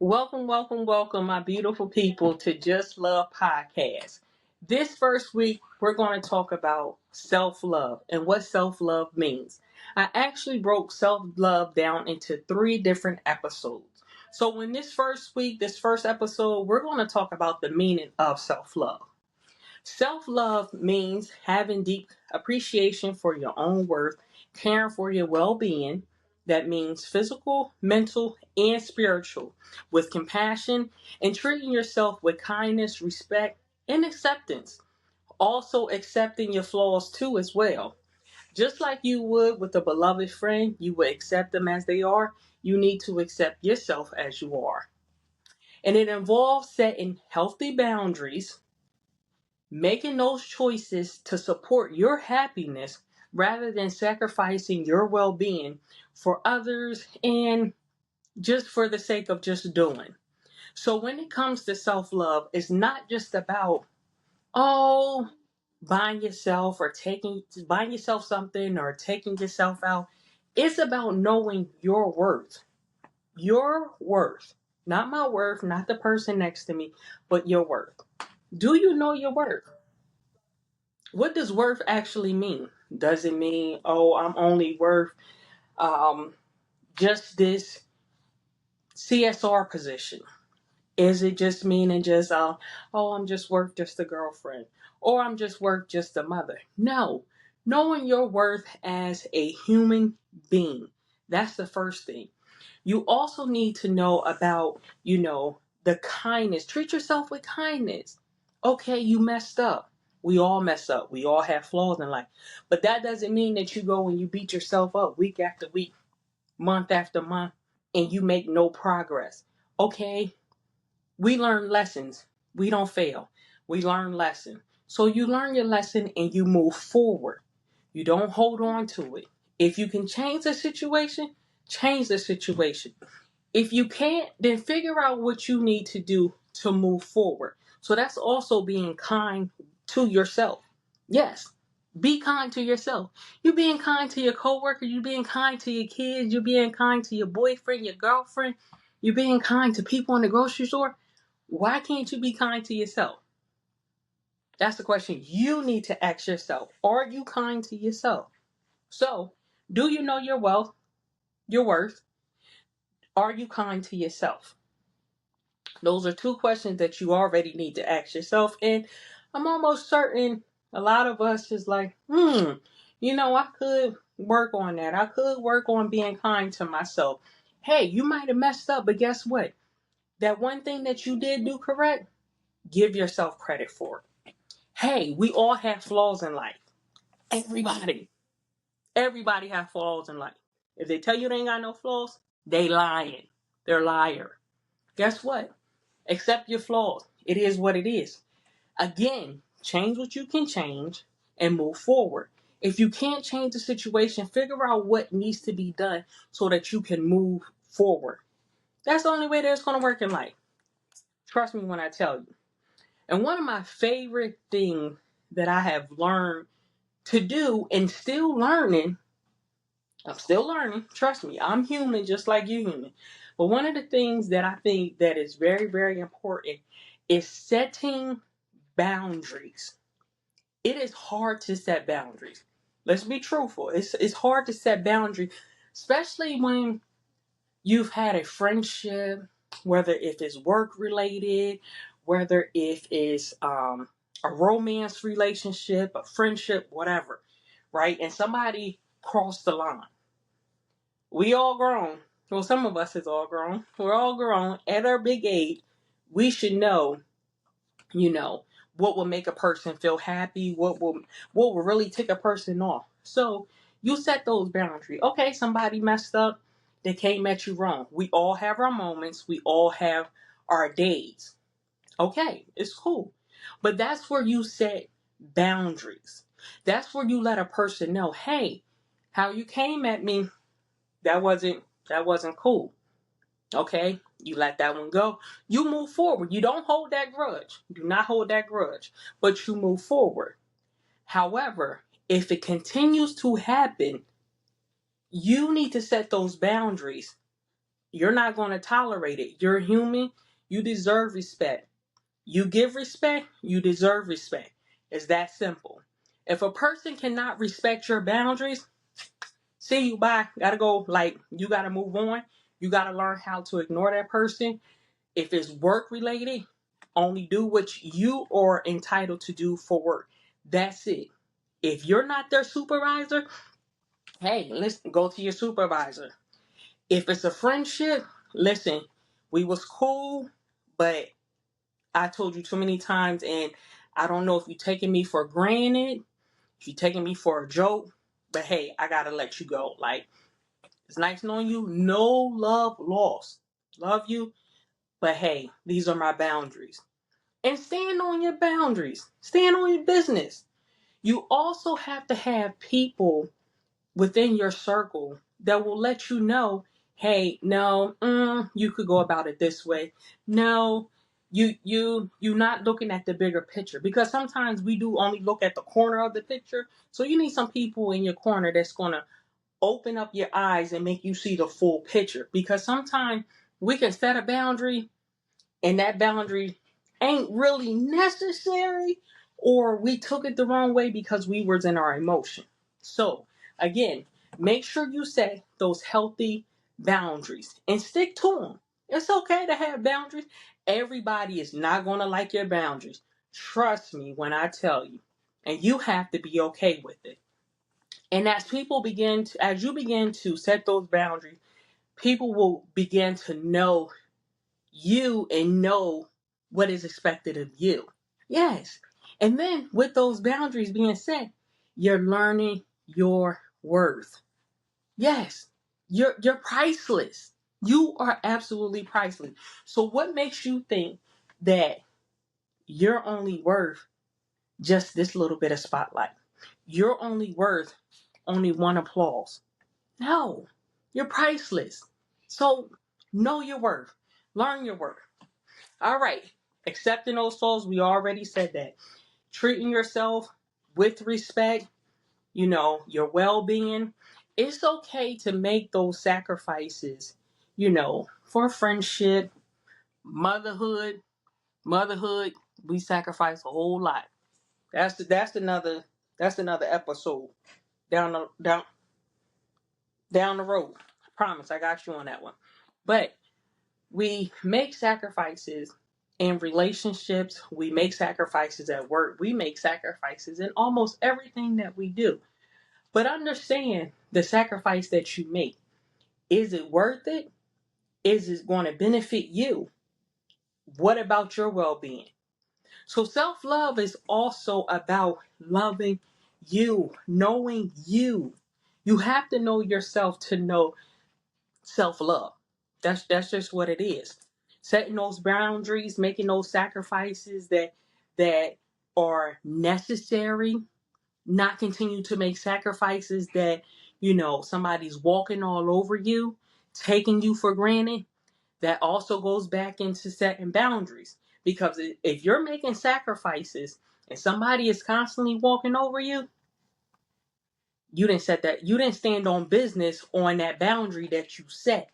Welcome, welcome, welcome, my beautiful people, to Just Love Podcast. This first week, we're going to talk about self love and what self love means. I actually broke self love down into three different episodes. So, in this first week, this first episode, we're going to talk about the meaning of self love. Self love means having deep appreciation for your own worth, caring for your well being. That means physical, mental, and spiritual, with compassion and treating yourself with kindness, respect, and acceptance. Also, accepting your flaws too, as well. Just like you would with a beloved friend, you would accept them as they are. You need to accept yourself as you are. And it involves setting healthy boundaries, making those choices to support your happiness rather than sacrificing your well being for others and just for the sake of just doing. So, when it comes to self love, it's not just about, oh, buying yourself or buying yourself something or taking yourself out. It's about knowing your worth. Your worth. Not my worth, not the person next to me, but your worth. Do you know your worth? What does worth actually mean? Does it mean, oh, I'm only worth um, just this CSR position? Is it just meaning just, oh, I'm just worth just a girlfriend, or I'm just worth just a mother? No. Knowing your worth as a human being. That's the first thing. You also need to know about, the kindness. Treat yourself with kindness. Okay, you messed up. We all mess up. We all have flaws in life. But that doesn't mean that you go and you beat yourself up week after week, month after month, and you make no progress. Okay, we learn lessons. We don't fail. We learn lessons. So you learn your lesson and you move forward. You don't hold on to it. If you can change the situation, change the situation. If you can't, then figure out what you need to do to move forward. So that's also being kind to yourself. Yes, be kind to yourself. You being kind to your coworker, you being kind to your kids, you being kind to your boyfriend, your girlfriend, you being kind to people in the grocery store. Why can't you be kind to yourself? That's the question you need to ask yourself. Are you kind to yourself? So, do you know your wealth, your worth? Are you kind to yourself? Those are two questions that you already need to ask yourself. And I'm almost certain a lot of us is like, I could work on that. I could work on being kind to myself. Hey, you might have messed up, but guess what? That one thing that you did do correct, give yourself credit for it. Hey, we all have flaws in life. Everybody. Everybody have flaws in life. If they tell you they ain't got no flaws, they lying. They're liar. Guess what? Accept your flaws. It is what it is. Again, change what you can change and move forward. If you can't change the situation, figure out what needs to be done so that you can move forward. That's the only way that it's going to work in life. Trust me when I tell you. And one of my favorite things that I have learned to do and still learning, I'm still learning, trust me, I'm human just like you human. But one of the things that I think that is very, very important is setting boundaries. It is hard to set boundaries. Let's be truthful. It's hard to set boundaries, especially when you've had a friendship, whether if it's work related, whether if it's a romance relationship, a friendship, whatever, right? And somebody crossed the line. We all grown. Well, some of us is all grown. We're all grown at our big age. We should know, you know, what will make a person feel happy, what will really tick a person off. So you set those boundaries. Okay, somebody messed up, they came at you wrong. We all have our moments, we all have our days. Okay, it's cool. But that's where you set boundaries. That's where you let a person know, hey, how you came at me, that wasn't cool. Okay, you let that one go. You move forward. You don't hold that grudge. Do not hold that grudge, but you move forward. However, if it continues to happen, you need to set those boundaries You're not going to tolerate it. You're human. You deserve respect. You give respect, you deserve respect. It's that simple. If a person cannot respect your boundaries, see you, bye. Gotta go. Like, you gotta move on. You gotta learn how to ignore that person. If it's work related, only do what you are entitled to do for work. That's it. If you're not their supervisor, hey, listen, go to your supervisor. If it's a friendship, listen, we was cool, but I told you too many times, and I don't know if you're taking me for granted, if you're taking me for a joke, but hey, I gotta let you go. Like, it's nice knowing you. No love lost. Love you, but hey, these are my boundaries. And stand on your boundaries. Stand on your business. You also have to have people within your circle that will let you know, hey, no, you could go about it this way. No, you're not looking at the bigger picture, because sometimes we do only look at the corner of the picture. So you need some people in your corner that's gonna open up your eyes and make you see the full picture. Because sometimes we can set a boundary and that boundary ain't really necessary, or we took it the wrong way because we was in our emotion. So again, make sure you set those healthy boundaries and stick to them. It's okay to have boundaries. Everybody is not going to like your boundaries. Trust me when I tell you. And you have to be okay with it. And as you begin to set those boundaries, people will begin to know you and know what is expected of you. Yes. And then with those boundaries being set, you're learning your worth. Yes. You're priceless. You are absolutely priceless. So what makes you think that you're only worth just this little bit of spotlight? You're only worth only one applause. No. You're priceless. So know your worth. Learn your worth. All right. Accepting those souls, we already said that. Treating yourself with respect, your well being. It's okay to make those sacrifices, for friendship, motherhood. Motherhood, we sacrifice a whole lot. That's another episode down the road. I promise I got you on that one. But we make sacrifices in relationships, we make sacrifices at work, we make sacrifices in almost everything that we do. But understand the sacrifice that you make. Is it worth it? Is it going to benefit you? What about your well being? So, self love is also about loving you, knowing you. You have to know yourself to know self-love. That's just what it is. Setting those boundaries, making those sacrifices that are necessary, not continue to make sacrifices that, somebody's walking all over you, taking you for granted. That also goes back into setting boundaries. Because if you're making sacrifices and somebody is constantly walking over you, you didn't stand on business on that boundary that you set.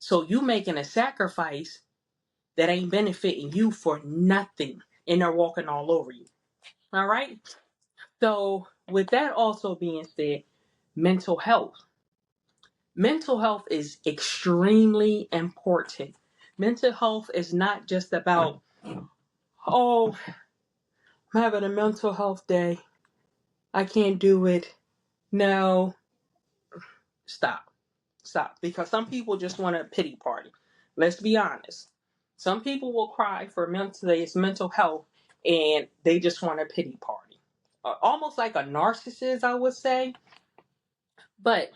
So you making a sacrifice that ain't benefiting you for nothing, and they're walking all over you. All right. So with that also being said, mental health. Mental health is extremely important. Mental health is not just about, oh, I'm having a mental health day. I can't do it. No, stop. Stop. Because some people just want a pity party. Let's be honest. Some people will cry for mental health, and they just want a pity party. Almost like a narcissist, I would say. But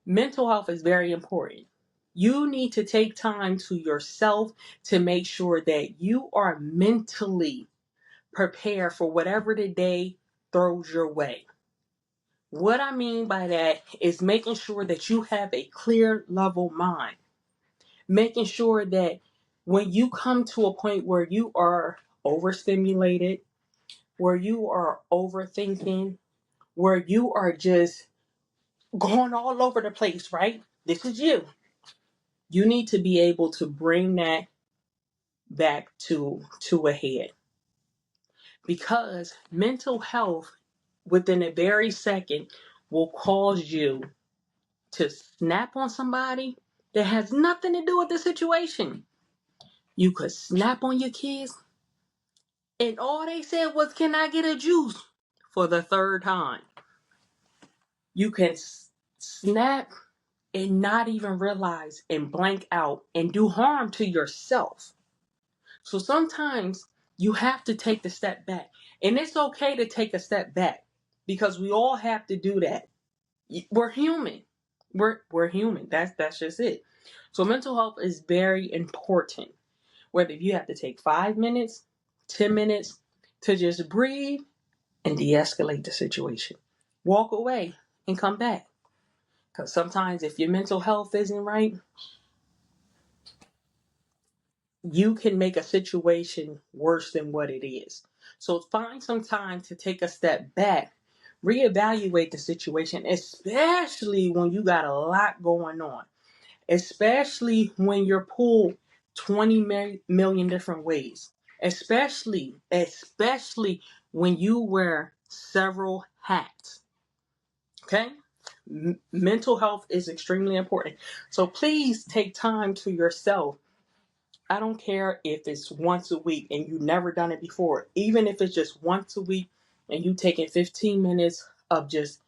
mental health is very important. You need to take time to yourself to make sure that you are mentally prepared for whatever the day throws your way. What I mean by that is making sure that you have a clear, level mind. Making sure that when you come to a point where you are overstimulated, where you are overthinking, where you are just going all over the place, right? This is you. You need to be able to bring that back to a head, because mental health within a very second will cause you to snap on somebody that has nothing to do with the situation. You could snap on your kids, and all they said was, "Can I get a juice?" for the third time. You can snap and not even realize and blank out and do harm to yourself. So sometimes you have to take the step back. And it's okay to take a step back, because we all have to do that. We're human. We're human. That's just it. So mental health is very important. Whether you have to take 5 minutes, 10 minutes to just breathe and de-escalate the situation. Walk away and come back. Because sometimes if your mental health isn't right, you can make a situation worse than what it is. So find some time to take a step back, reevaluate the situation, especially when you got a lot going on, especially when you're pulled 20 million different ways, especially when you wear several hats. Okay? Mental health is extremely important. So please take time to yourself. I don't care if it's once a week and you've never done it before. Even if it's just once a week and you taking 15 minutes of just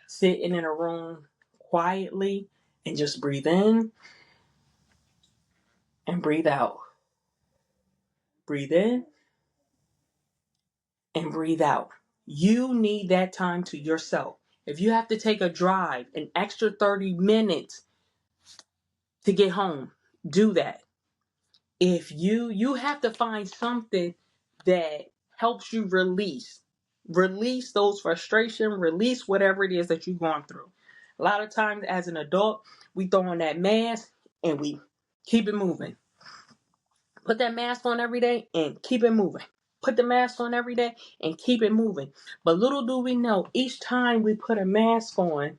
sitting in a room quietly and just breathe in and breathe out. Breathe in and breathe out. You need that time to yourself. If you have to take a drive, an extra 30 minutes to get home, do that. If you have to find something that helps you release those frustration, release whatever it is that you're going through. A lot of times as an adult, we throw on that mask and we keep it moving. Put that mask on every day and keep it moving. Put the mask on every day and keep it moving. But little do we know, each time we put a mask on,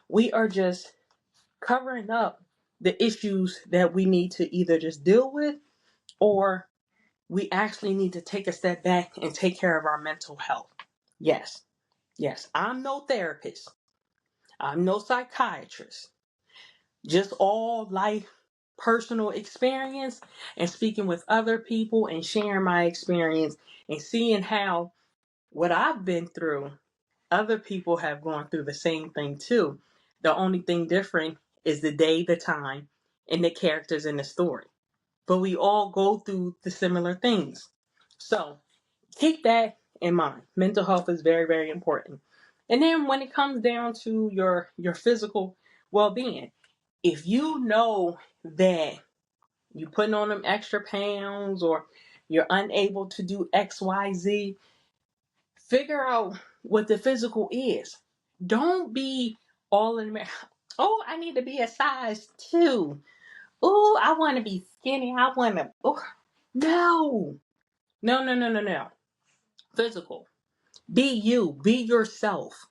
we are just covering up the issues that we need to either just deal with, or we actually need to take a step back and take care of our mental health. Yes, I'm no therapist. I'm no psychiatrist. Just all life personal experience and speaking with other people and sharing my experience and seeing how what I've been through, other people have gone through the same thing too. The only thing different is the day, the time, and the characters in the story. But we all go through the similar things. So keep that in mind. Mental health is very, very important. And then when it comes down to your physical well-being, if you know that you're putting on them extra pounds or you're unable to do XYZ, figure out what the physical is. Don't be all in the, oh, I need to be a size 2. Oh, I want to be skinny. I want to, oh, no. No. Physical. Be you. Be yourself.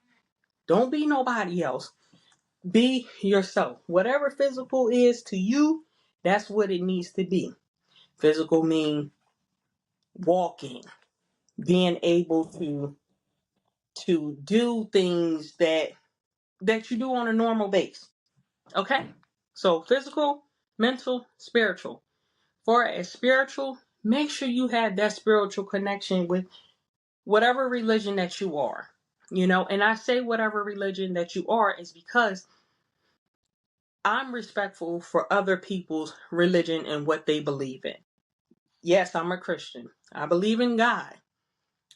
Don't be nobody else. Be yourself. Whatever physical is to you, that's what it needs to be. Physical mean walking, being able to do things that you do on a normal base. Okay? So physical, mental, spiritual. For a spiritual, make sure you have that spiritual connection with whatever religion that you are. And I say whatever religion that you are is because I'm respectful for other people's religion and what they believe in. Yes, I'm a Christian. I believe in God.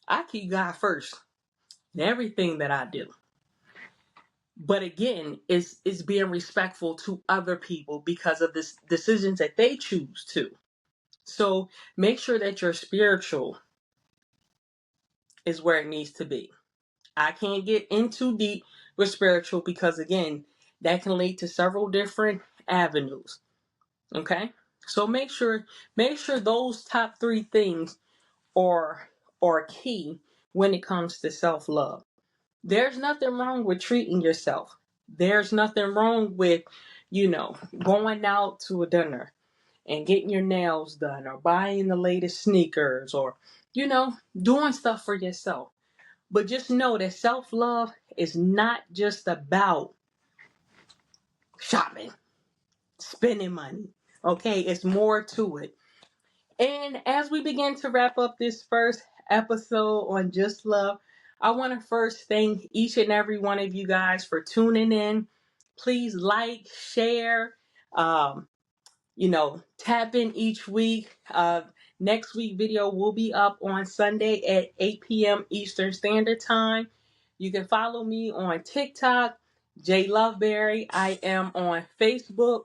I keep God first in everything that I do. But again, it's being respectful to other people because of the decisions that they choose to. So make sure that your spiritual is where it needs to be. I can't get in too deep with spiritual because again, that can lead to several different avenues. Okay? So make sure those top 3 things are key when it comes to self-love. There's nothing wrong with treating yourself. There's nothing wrong with going out to a dinner and getting your nails done or buying the latest sneakers or, doing stuff for yourself. But just know that self-love is not just about shopping, spending money. Okay, it's more to it. And as we begin to wrap up this first episode on Just Love, I want to first thank each and every one of you guys for tuning in. Please like, share, tap in each week. Next week video will be up on Sunday at 8 p.m. Eastern Standard Time. You can follow me on TikTok, J Loveberry. I am on Facebook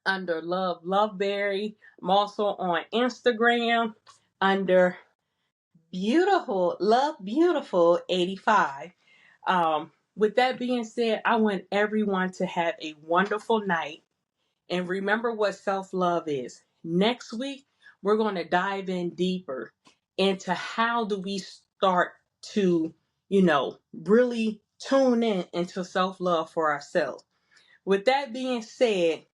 under Love Loveberry. I'm also on Instagram under Beautiful 85. With that being said, I want everyone to have a wonderful night and remember what self-love is. Next week, we're going to dive in deeper into how do we start to, really tune in into self-love for ourselves. With that being said,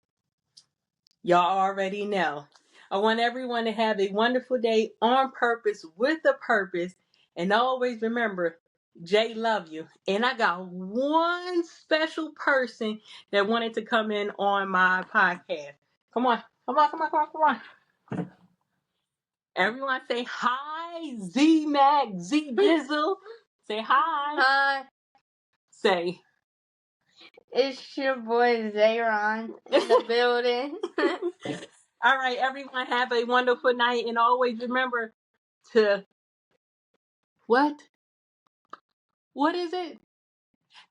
y'all already know. I want everyone to have a wonderful day on purpose with a purpose. And always remember, Jay love you. And I got one special person that wanted to come in on my podcast. Come on. Everyone say hi, Z Mac, Z Dizzle. Say hi. Hi, Say, it's your boy Zayron in the building. all right, everyone have a wonderful night. And always remember to, what? What is it?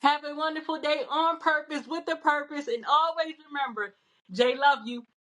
Have a wonderful day on purpose with a purpose. And always remember, Jay love you.